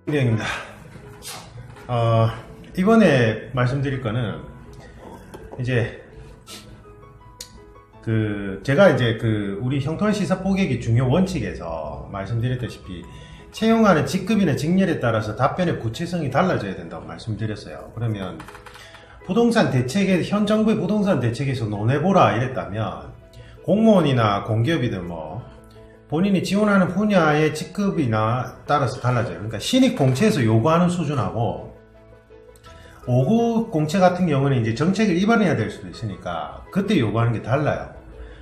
내용입니다. 이번에 말씀드릴 거는 이제 제가 이제 우리 형통한 시사 뽀개기 중요 원칙에서 말씀드렸다시피 채용하는 직급이나 직렬에 따라서 답변의 구체성이 달라져야 된다고 말씀드렸어요. 그러면 부동산 대책에 현 정부의 부동산 대책에서 논해보라 이랬다면 공무원이나 공기업이든 본인이 지원하는 분야의 직급이나 따라서 달라져요. 그러니까 신입 공채에서 요구하는 수준하고 5급 공채 같은 경우는 이제 정책을 위반해야 될 수도 있으니까 그때 요구하는 게 달라요.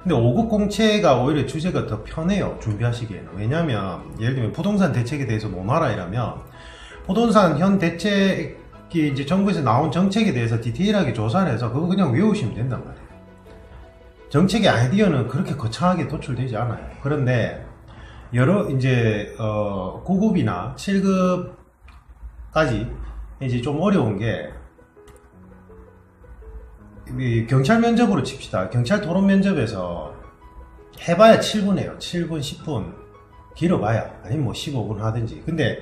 근데 5급 공채가 오히려 주제가 더 편해요. 준비하시기에는. 왜냐면 예를 들면 부동산 대책에 대해서 논하라 이러면 부동산 현 대책이 이제 정부에서 나온 정책에 대해서 디테일하게 조사를 해서 그거 그냥 외우시면 된단 말이에요. 정책의 아이디어는 그렇게 거창하게 도출되지 않아요. 그런데 여러 이제 9급이나 7급까지 이제 좀 어려운 게 경찰 면접으로 칩시다. 경찰 토론 면접에서 해봐야 7분이에요. 7분, 10분 길어봐야 아니면 15분 하든지. 근데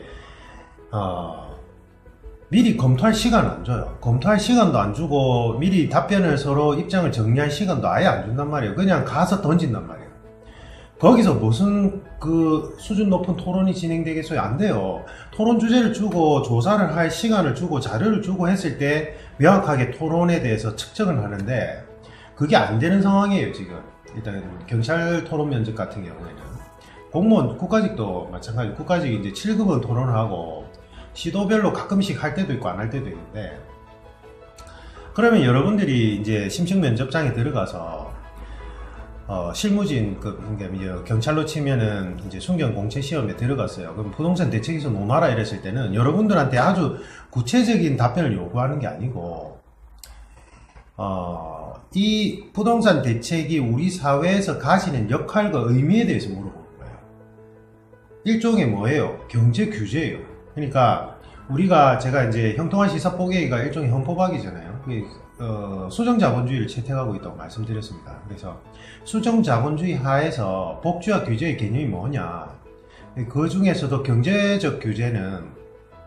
미리 검토할 시간을 안 줘요. 검토할 시간도 안 주고 미리 답변을 서로 입장을 정리할 시간도 아예 안 준단 말이에요. 그냥 가서 던진단 말이에요. 거기서 무슨 수준 높은 토론이 진행되겠어요? 안 돼요. 토론 주제를 주고 조사를 할 시간을 주고 자료를 주고 했을 때 명확하게 토론에 대해서 측정을 하는데 그게 안 되는 상황이에요. 지금 일단 경찰 토론 면접 같은 경우에는 공무원 국가직도 마찬가지로 국가직 이제 7급은 토론을 하고 시도별로 가끔씩 할 때도 있고 안 할 때도 있는데, 그러면 여러분들이 이제 심층 면접장에 들어가서 실무진 그러니까 경찰로 치면은 이제 순경 공채 시험에 들어갔어요. 그럼 부동산 대책에서 논하라 이랬을 때는 여러분들한테 아주 구체적인 답변을 요구하는 게 아니고 이 부동산 대책이 우리 사회에서 가지는 역할과 의미에 대해서 물어보는 거예요. 일종의 뭐예요? 경제 규제예요. 그러니까 제가 이제 형통한 시사 뽀개기가 일종의 헌법학이잖아요. 수정자본주의를 채택하고 있다고 말씀드렸습니다. 그래서 수정자본주의 하에서 복지와 규제의 개념이 뭐냐, 그 중에서도 경제적 규제는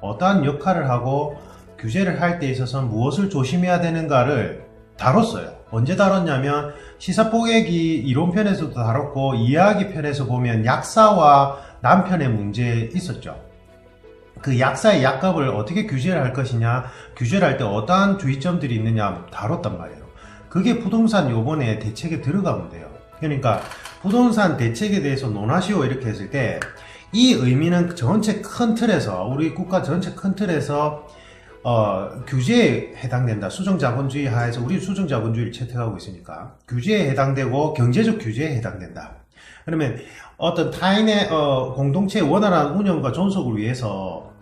어떠한 역할을 하고 규제를 할 때 있어서 무엇을 조심해야 되는가를 다뤘어요. 언제 다뤘냐면 시사 뽀개기 이론편에서도 다뤘고 이해하기 편에서 보면 약사와 남편의 문제 있었죠. 그 약사의 약값을 어떻게 규제를 할 것이냐, 규제를 할 때 어떠한 주의점들이 있느냐 다뤘단 말이에요. 그게 부동산 요번에 대책에 들어가면 돼요. 그러니까 부동산 대책에 대해서 논하시오 이렇게 했을 때 이 의미는 전체 큰 틀에서 우리 국가 전체 큰 틀에서 규제에 해당된다. 수정자본주의 하에서 우리 수정자본주의를 채택하고 있으니까 규제에 해당되고 경제적 규제에 해당된다. 그러면 어떤 타인의 공동체의 원활한 운영과 존속을 위해서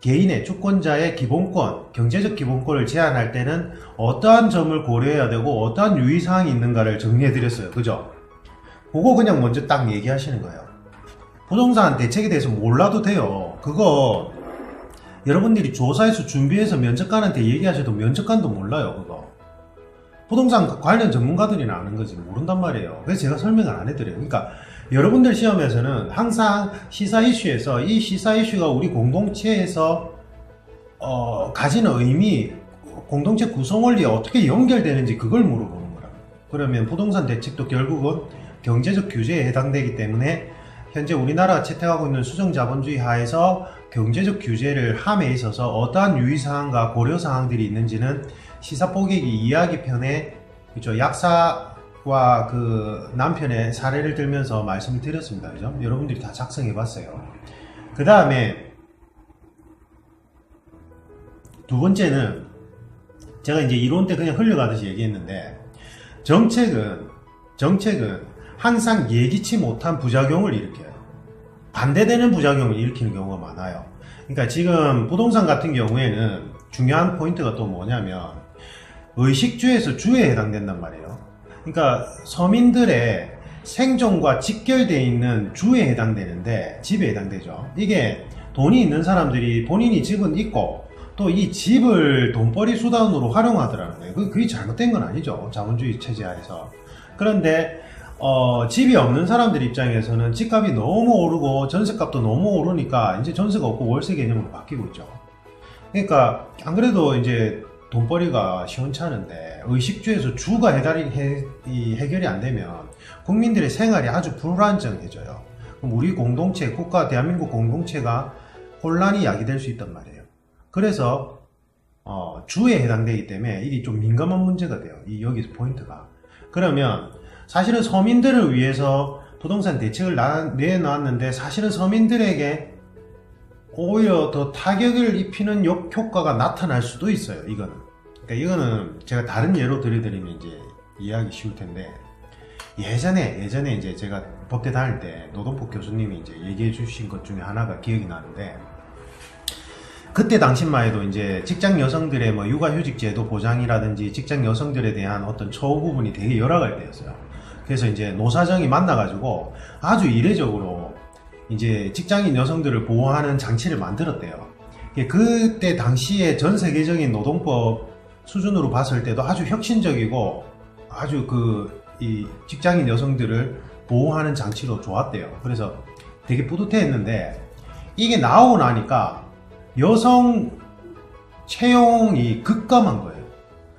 개인의 주권자의 기본권, 경제적 기본권을 제한할 때는 어떠한 점을 고려해야 되고 어떠한 유의사항이 있는가를 정리해 드렸어요. 그죠? 그거 그냥 먼저 딱 얘기하시는 거예요. 부동산 대책에 대해서 몰라도 돼요. 그거 여러분들이 조사해서 준비해서 면접관한테 얘기하셔도 면접관도 몰라요. 그거 부동산 관련 전문가들이나 아는 거지 모른단 말이에요. 그래서 제가 설명을 안 해드려요. 그러니까 여러분들 시험에서는 항상 시사 이슈에서 이 시사 이슈가 우리 공동체에서 가지는 의미, 공동체 구성 원리에 어떻게 연결되는지 그걸 물어보는 거라고. 그러면 부동산 대책도 결국은 경제적 규제에 해당되기 때문에 현재 우리나라가 채택하고 있는 수정자본주의 하에서 경제적 규제를 함에 있어서 어떠한 유의사항과 고려사항들이 있는지는 시사 뽀개기 이야기 편에 그렇죠, 약사와 남편의 사례를 들면서 말씀을 드렸습니다. 그죠? 여러분들이 다 작성해 봤어요. 그 다음에 두 번째는 제가 이제 이론 때 그냥 흘려가듯이 얘기했는데 정책은 항상 예기치 못한 부작용을 일으켜요. 반대되는 부작용을 일으키는 경우가 많아요. 그러니까 지금 부동산 같은 경우에는 중요한 포인트가 또 뭐냐면 의식주에서 주에 해당된단 말이에요. 그러니까 서민들의 생존과 직결되어 있는 주에 해당되는데 집에 해당되죠. 이게 돈이 있는 사람들이 본인이 집은 있고 또 이 집을 돈벌이 수단으로 활용하더라는 거예요. 그게 잘못된 건 아니죠. 자본주의 체제 하에서. 그런데 집이 없는 사람들 입장에서는 집값이 너무 오르고 전세값도 너무 오르니까 이제 전세가 없고 월세 개념으로 바뀌고 있죠. 그러니까 안 그래도 이제 돈벌이가 시원찮은데 의식주에서 주가 해결이 안 되면 국민들의 생활이 아주 불안정해져요. 그럼 우리 공동체, 국가 대한민국 공동체가 혼란이 야기될 수 있단 말이에요. 그래서 주에 해당되기 때문에 이게 좀 민감한 문제가 돼요. 여기서 포인트가. 그러면 사실은 서민들을 위해서 부동산 대책을 내놨는데 사실은 서민들에게 오히려 더 타격을 입히는 역효과가 나타날 수도 있어요. 이거는. 그러니까 이거는 제가 다른 예로 들려드리면 이제 이해하기 쉬울 텐데, 예전에 이제 제가 법대 다닐 때 노동법 교수님이 이제 얘기해 주신 것 중에 하나가 기억이 나는데, 그때 당시만 해도 이제 직장 여성들의 뭐 육아휴직 제도 보장이라든지 직장 여성들에 대한 어떤 처우 부분이 되게 열악할 때였어요. 그래서 이제 노사정이 만나가지고 아주 이례적으로 이제 직장인 여성들을 보호하는 장치를 만들었대요. 그때 당시에 전 세계적인 노동법 수준으로 봤을 때도 아주 혁신적이고 아주 이 직장인 여성들을 보호하는 장치로 좋았대요. 그래서 되게 뿌듯해했는데 이게 나오고 나니까 여성 채용이 급감한 거예요.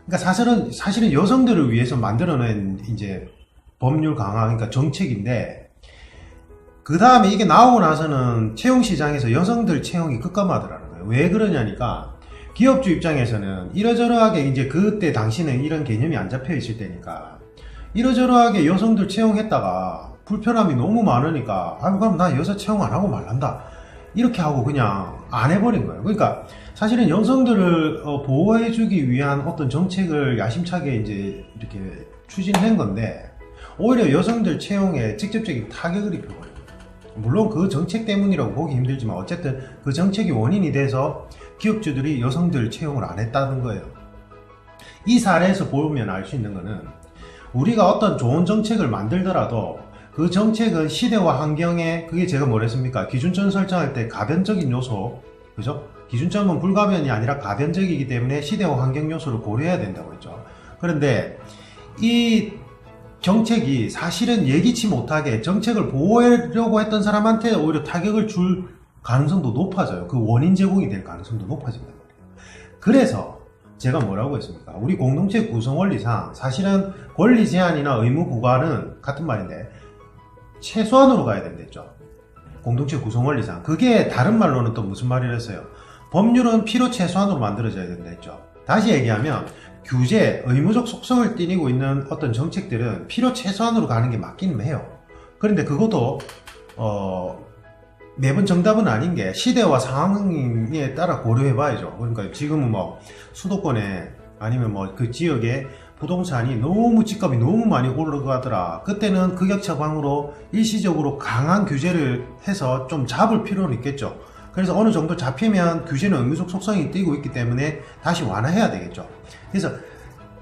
그러니까 사실은 여성들을 위해서 만들어낸 이제 법률 강화, 그러니까 정책인데, 그 다음에 이게 나오고 나서는 채용 시장에서 여성들 채용이 급감하더라는 거예요. 왜 그러냐니까 기업주 입장에서는 이러저러하게 이제 그때 당시는 이런 개념이 안 잡혀 있을 때니까 이러저러하게 여성들 채용했다가 불편함이 너무 많으니까 그럼 나 여자 채용 안 하고 말란다 이렇게 하고 그냥 안 해버린 거예요. 그러니까 사실은 여성들을 보호해주기 위한 어떤 정책을 야심차게 이제 이렇게 추진한 건데 오히려 여성들 채용에 직접적인 타격을 입혀버려요. 물론 그 정책 때문이라고 보기 힘들지만 어쨌든 그 정책이 원인이 돼서 기업주들이 여성들 채용을 안 했다는 거예요. 이 사례에서 보면 알 수 있는 거는 우리가 어떤 좋은 정책을 만들더라도 그 정책은 시대와 환경에, 그게 제가 뭐랬습니까? 기준점 설정할 때 가변적인 요소, 그죠? 기준점은 불가변이 아니라 가변적이기 때문에 시대와 환경 요소를 고려해야 된다고 했죠. 그런데 이 정책이 사실은 예기치 못하게 정책을 보호하려고 했던 사람한테 오히려 타격을 줄 가능성도 높아져요. 그 원인 제공이 될 가능성도 높아진단 말이에요. 그래서 제가 뭐라고 했습니까? 우리 공동체 구성 원리상 사실은 권리 제한이나 의무 부과는 같은 말인데 최소한으로 가야 된댔죠. 공동체 구성 원리상. 그게 다른 말로는 또 무슨 말이랬어요? 법률은 필요 최소한으로 만들어져야 된다 했죠. 다시 얘기하면 규제, 의무적 속성을 띠고 있는 어떤 정책들은 필요 최소한으로 가는 게 맞기는 해요. 그런데 그것도 매번 정답은 아닌 게 시대와 상황에 따라 고려해 봐야죠. 그러니까 지금은 뭐 수도권에 아니면 뭐 그 지역에 부동산이 너무 집값이 너무 많이 올라가더라. 그때는 극약처방으로 일시적으로 강한 규제를 해서 좀 잡을 필요는 있겠죠. 그래서 어느 정도 잡히면 규제는 의무적 속성이 띄고 있기 때문에 다시 완화해야 되겠죠. 그래서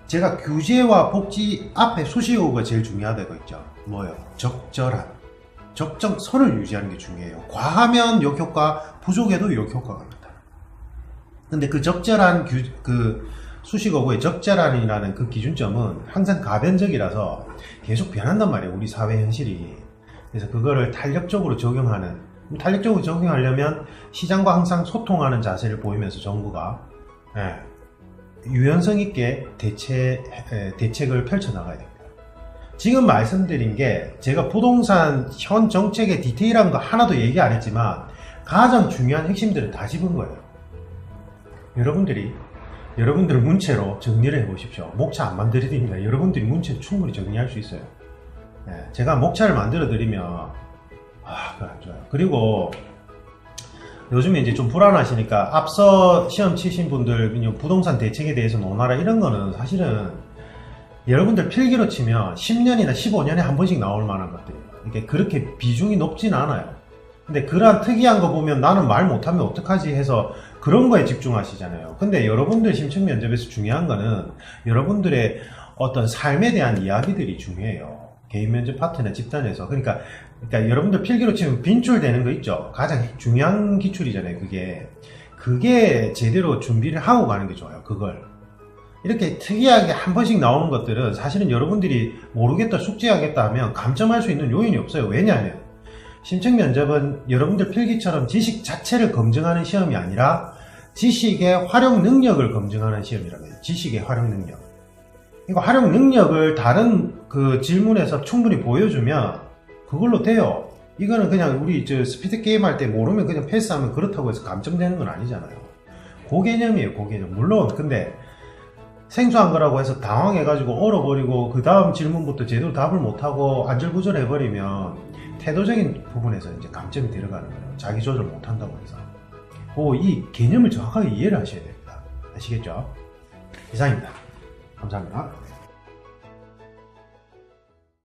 제가 규제와 복지 앞에 수식어가 제일 중요하다고 했죠. 뭐요? 적절한. 적정선을 유지하는 게 중요해요. 과하면 역효과, 부족해도 역효과가 나타나. 근데 그 적절한 수식어고의 적절한이라는 그 기준점은 항상 가변적이라서 계속 변한단 말이에요. 우리 사회 현실이. 그래서 그거를 탄력적으로 적용하려면 시장과 항상 소통하는 자세를 보이면서 정부가 유연성 있게 대책을 펼쳐나가야 됩니다. 지금 말씀드린 게 제가 부동산 현 정책의 디테일한 거 하나도 얘기 안 했지만 가장 중요한 핵심들을 다 짚은 거예요. 여러분들 문체로 정리를 해보십시오. 목차 안 만들어드립니다. 여러분들이 문체로 충분히 정리할 수 있어요. 제가 목차를 만들어 드리면 그거 안 좋아요. 그리고 요즘에 이제 좀 불안하시니까 앞서 시험 치신 분들 부동산 대책에 대해서 논하라 이런 거는 사실은 여러분들 필기로 치면 10년이나 15년에 한 번씩 나올 만한 것들이에요. 이게 그렇게 비중이 높진 않아요. 근데 그러한 특이한 거 보면 나는 말 못하면 어떡하지 해서 그런 거에 집중하시잖아요. 근데 여러분들 심층 면접에서 중요한 거는 여러분들의 어떤 삶에 대한 이야기들이 중요해요. 개인 면접 파트나 집단에서. 그러니까 여러분들 필기로 치면 빈출되는 거 있죠. 가장 중요한 기출이잖아요. 그게 제대로 준비를 하고 가는 게 좋아요. 그걸. 이렇게 특이하게 한 번씩 나오는 것들은 사실은 여러분들이 모르겠다, 숙지하겠다 하면 감점할 수 있는 요인이 없어요. 왜냐하면 심층 면접은 여러분들 필기처럼 지식 자체를 검증하는 시험이 아니라 지식의 활용 능력을 검증하는 시험이라고 해요. 지식의 활용 능력. 그러니까 활용 능력을 다른 그 질문에서 충분히 보여주면 그걸로 돼요. 이거는 그냥 우리 스피드 게임 할 때 모르면 그냥 패스하면 그렇다고 해서 감점되는 건 아니잖아요. 그 개념이에요, 그 개념. 물론 근데 생소한 거라고 해서 당황해가지고 얼어버리고 그 다음 질문부터 제대로 답을 못하고 안절부절해버리면 태도적인 부분에서 이제 감점이 들어가는 거예요. 자기 조절 못한다고 해서. 이 개념을 정확하게 이해를 하셔야 됩니다. 아시겠죠? 이상입니다. 감사합니다.